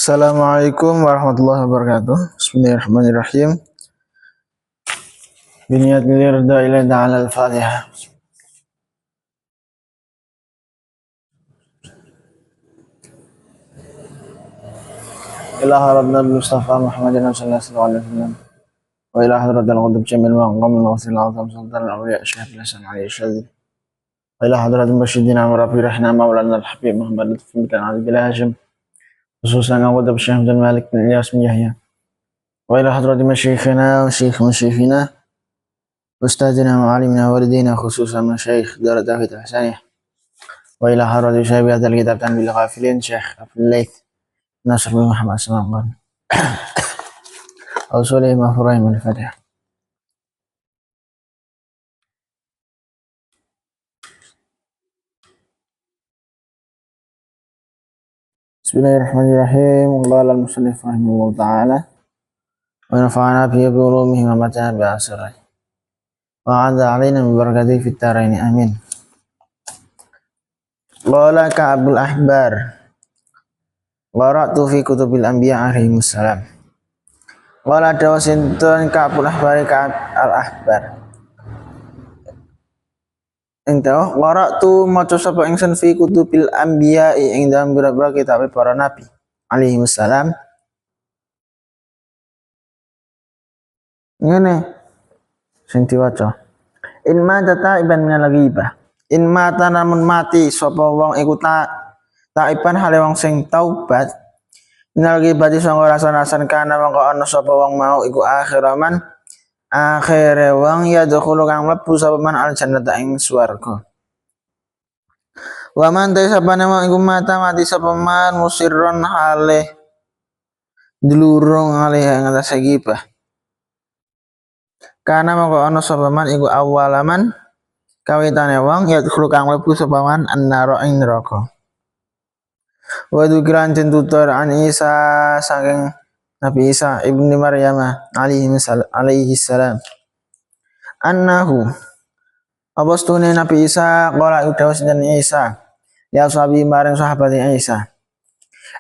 Assalamualaikum warahmatullahi wabarakatuh. Bismillahirrahmanirrahim. Biniyat lirda ila ta'ala al-Fatihah. Ila haradna al-Mustafa Muhammadin sallallahu alaihi wasallam. Wa ila hadrat al-Qudub Jamil Maqam al-Wasil al-Azam Sultan al-Awliya Syekh Hasan Ali Syadid. Wa ila hadrat al-Bashidina wa Rafi Rahna Maulana al-Habib Muhammad Lutfi bin Ali bin Hashim. Khususan Qudub Syekh Abdul Malik bin Ilyas bin Yahya. Wa ila hadrat masyayikhina wa syekh-masyayikhina Ustazina ma'alimina walidina khususan masyayikh Darat Tauhid Hasaniyah. Wa ila hadrat syekh hadal kitab Tanbihul Ghafilin Syekh Abdul Laith Nasr bin Muhammad sallallahu alaihi wasallam. Al-Fatihah. Bismillahirrahmanirrahim. Qala al-musannif rahimahullah ta'ala wa nafa'ana bihi bi ulumihi wa mata'ana bi asrihi wa 'adha 'alaina bi barakatihi fit dharain amin. Qala Ka'bul Ahbar qara'tu fi kutubil anbiya alaihimus salam. Qala dawasinton Ka'bul Ahbar Ka'ab al-Ahbar. Entah qara'tu maca sapa ingsun fi kutubil anbiya ing dalam pira-pira kitab para nabi alaihimus salam. Ngene sing diwaca. In mata ta'iban minal ghibah. In mata namun mati sapa wong iku ta'iban hale wong sing taubat. Minal ghibah sangka rasan-rasan kana mongko ana sapa wong mau iku akhiraman akhire wong ya dukhulu kang mlebu sapa man al jannata ing swarga. Wa man ta sapa nama iku mati sapa man musirron hale dlurung hale ing atas ghibah. Kana mongko ana sapa man iku awalaman kawitane wong ya dukhulu kang mlebu sapa man annara ing neraka. Wa dzikran tutur an Isa saking Nabi Isa ibnu Maryam alaihi salam annahu abastune Nabi Isa qala dawuh sinten Isa ya sahabi marang sahabat Isa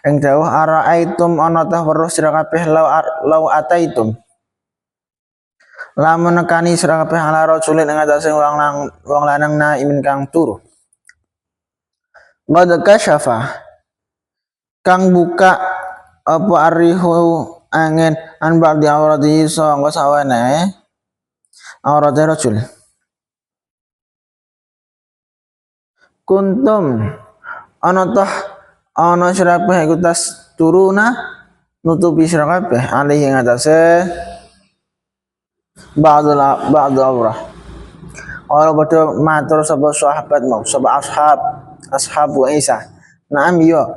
ing dawuh araaitum ana ta weruh sira kabeh lau ataitum lamun nekani sira kabeh ala rasulin ing atase wong lanang naimin kang turu qad kasyafa kang buka apa arihu angin an ba'di awrati sangka sawane awrate rajul kuntum ana toh ana sira kabeh iku tas turuna nutupi sira kabeh alih ing atase ba'd awrah ora padha matur sapa sahabat mau sapa ashabu Isa na'am yo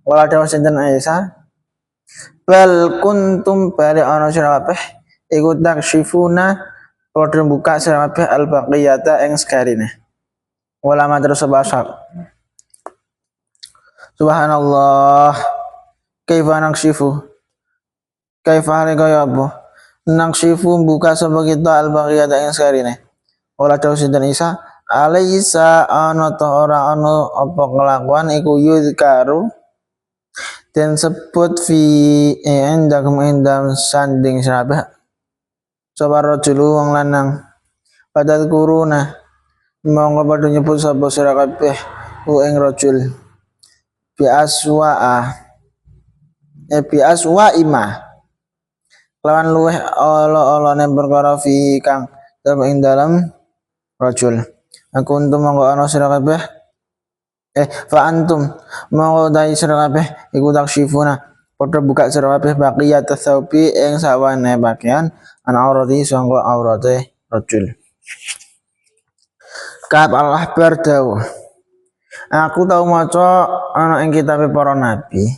wala dawuh sinten Isa bal kuntum bali ana sira kabeh iku taksyifuna padha buka sira kabeh al baqiyata ing sekarine wala matur sapa ashab subhanallah kaifa nakshifu kaifa kaya apa nakshifu buka sapa kita al baqiyata ing sekarine wala dawuh sinten Isa alaisa ana ta ora ana apa kelakuan iku yuzkaru dan sebut fi endam sanding sirabah sapa rajulu wong lanang padahal kuruna monggo padha nyebut sapa sira kabeh ing rajul bi aswa lawan luweh ala-alane perkara fi kang ing dalam rajul aku untung monggo ana sira kabeh fa antum mau dai sira kabeh iku taksyifuna padha buka sira kabeh baqiyat tsaubi ing sawane pakaian an aurati sangga aurate rajul. Ka'ab al-Ahbar dawuh aku tau maca ana ing kitabe para nabi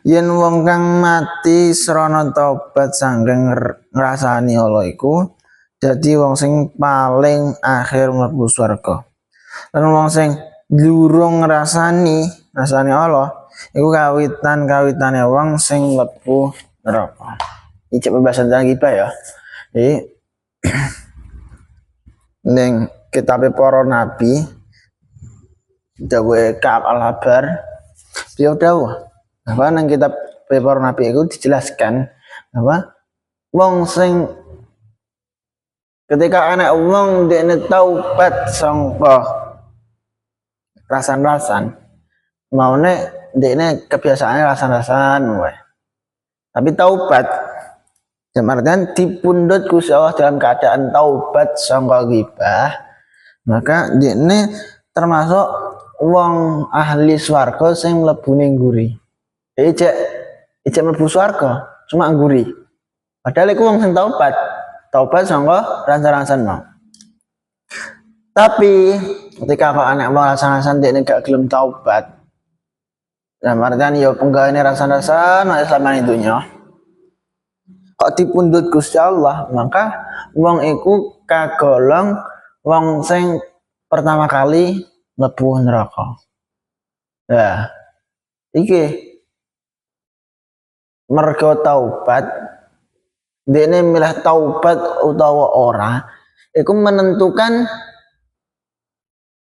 yen wong kang mati srana tobat saking ngrasani Allah iku dadi wong sing paling akhir mlebu swarga lan wong sing durung ngrasani Allah iku kawitane wong sing mlebu neraka. Iki pembahasan lagi Pak ya. Jadi ning kitab para nabi dawuhe Ka'ab al-Ahbar dia dawuh bahwa nang kitab para nabi itu dijelaskan bahwa wong sing ketika anak wong dekne taubat sangka rasan-rasan maune dekne kebiasaane rasan-rasan wae. Tapi taubat artian dipundhut Gusti Allah dalam keadaan taubat sangka ghibah, maka dekne termasuk wong ahli swarga sing mlebu ning nguri. Ijek mlebu swarga cuma nguri. Padahal iku wong sing taubat sangka rasan-rasan mau. Tapi ketika kok anak wong rasan-rasan dekne gak gelem taubat, nah artian ya penggaweane rasan-rasan selama dunya kok dipundhut Gusti Allah, maka wong iku kagolong wong sing pertama kali mlebu neraka. Nah, iki mergo taubat, dene milih taubat utawa ora, iku menentukan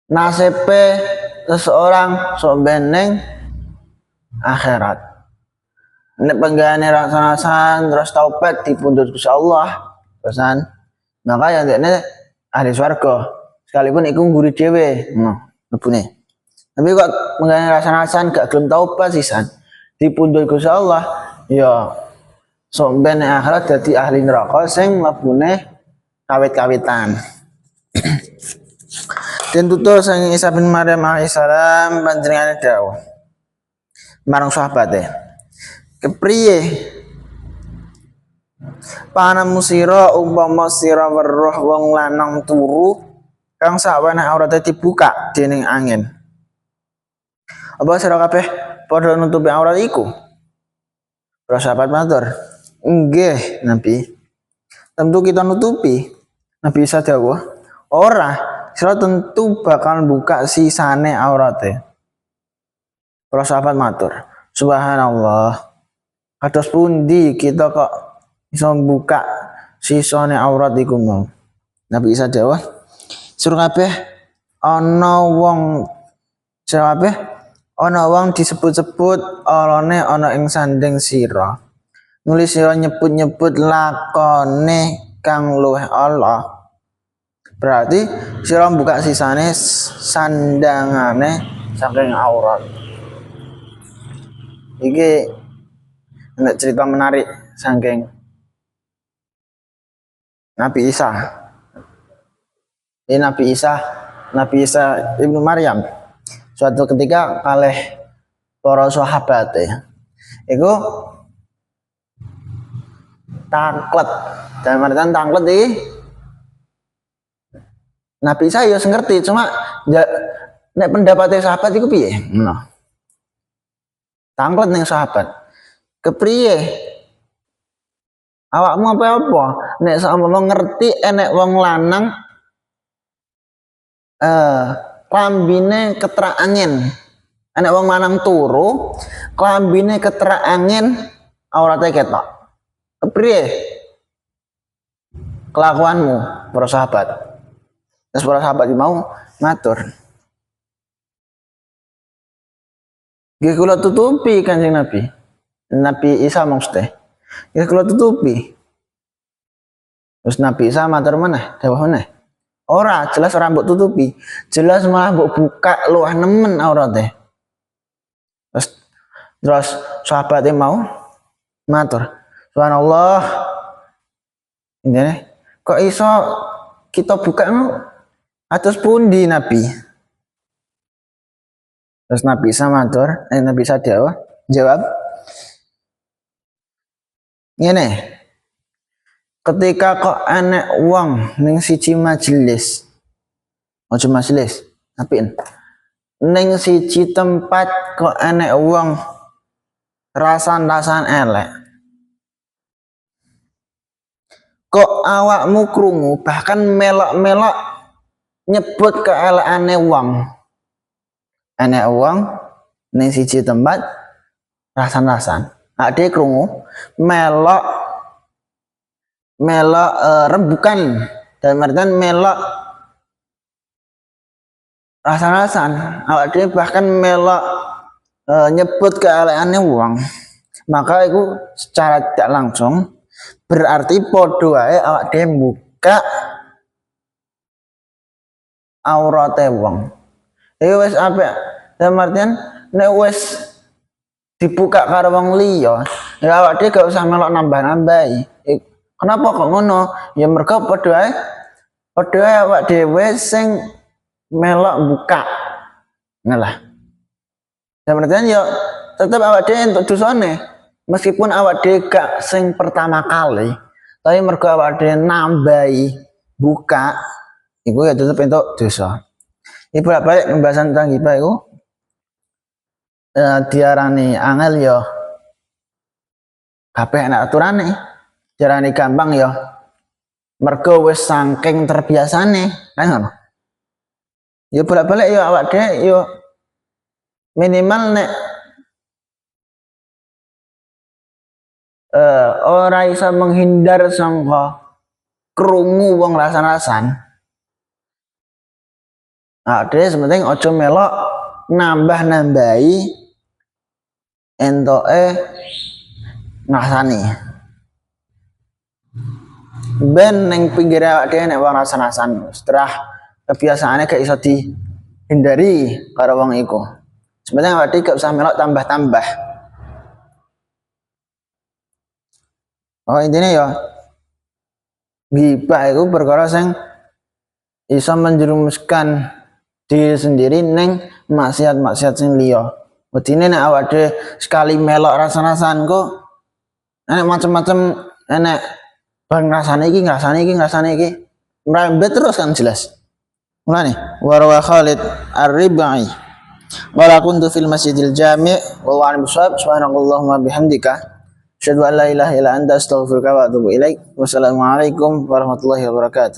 nasibnya seseorang sampeyan akhirat. Nek penggane rasan-rasan terus taubat dipundhut Gusti Allah, terusan maka ya dekne ahli swarga sekalipun iku ngguri dhewe mlebune. Tapi kok penggane rasan-rasan gak gelem taubat sisan dipundhut Gusti Allah, ya sampeyan akhirat dadi ahli neraka sing mlebune kawit-kawitan. Den tutur sang Isa bin Maryam alaihissalam panjenengane dawuh marang sahabate, kepriye panamu sira umpama sira weruh wong lanang turu kang sawane aurate dibuka dening angin, apa sira kabeh padha nutupi aurat iku? Para sahabat matur, nggih Nabi, tentu kita nutupi. Nabi Isa dawuh, ora, sira tentu bakal buka sisane aurate. Para sahabat matur, subhanallah, kados pundi kita kok bisa buka sisane aurat iku mau? Nabi Isa dawuh, sira kabeh ana wong disebut-sebut alane ana ing sanding sira. Nulis sira nyebut-nyebut lakone kang luwih Allah. Berarti sira buka sisane sandangane saking aurat. Iki ada cerita menarik saking Nabi Isa. Ini Nabi Isa Ibnu Maryam. Suatu ketika kalih para sahabat iku tangklet. Dan artian tangklet iki Nabi Isa ya ngerti, cuma nek pendapatnya sahabat iku piye? Tangklet ning sahabat. Kepriye? Awakmu apa-apa? Nek sampun ngerti enek wong lanang klambine ketrak angin. Enek wong lanang turu, klambine ketrak angin, aurate ketok. Kepriye kelakuanmu, para sahabat? Terus para sahabat mau matur, nggih kula tutupi Kanjeng Nabi. Nabi Isa maksudnya, nggih kula tutupi. Terus Nabi Isa matur meneh, dawuh meneh, ora, jelas ora mbok tutupi, jelas malah mbok buka luwih nemen aurate. Terus sahabatnya mau matur, subhanallah, ini kok iso kita buka atus pundi Nabi? Terus Nabi Isa matur, Nabi Isa jawab, ngene, ketika kok enek wong ning siji majelis, ojo majelis, tapi ning siji tempat kok enek wong rasan-rasan elek, kok awakmu krungu bahkan melok-melok nyebut keelekane wong. Enek wong ning siji tempat rasan-rasan. Ade krungu melok rembukan dan artian melok rasan-rasan. Ade bahkan melok nyebut keelekane wong. maka itu secara tidak langsung berarti podo wae awak dhewe buka aurate wong. Iki wis apik. Dalam artian nek wis dibuka karo wong liya, ya awak dhewe gak usah melok nambah-nambahi. Kenapa kok ngono? Ya mergo padha wae awak dhewe sing melok buka. Ngalah. Dalam artian ya tetep awak dhewe entuk dosane. Meskipun awak dhewe gak sing pertama kali, tapi mergo awak dhewe nambahi buka, iku ya tetep entuk dosa. Iku balik pembahasan tentang ghibah iku diarani angel ya kabeh enak aturane, diarani gampang ya mergo wis saking terbiasane, kan ngono. Ya bolak-balik ya awak dhewe ya minimal nek ora iso menghindar sangka krungu wong rasan-rasan. Dhewe sementing aja melok nambah-nambahi entoke ngrasani. Ben ning pinggir awak dhewe nek wong rasan-rasan, setelah kebiasaane gak iso dihindari karo wong iku. Sebenarnya awak dhewe gak usah melok tambah-tambah. Intinya ya ghibah itu perkara sing iso menjerumuskan diri sendiri neng maksiat-maksiat sing liya. Wedine nek awak dhewe sekali melok rasan-rasan kok enek macam-macam, enek bang ngrasane iki mrembet terus kan jelas. Mulane warawa Khalid Ar-Ribai wala kuntu fil masjidil jami' wallahu a'lam bishawab subhanallahumma bihamdika asyhadu an la ilaha illa anta astaghfiruka wa atubu ilaik. Wassalamualaikum warahmatullahi wabarakatuh.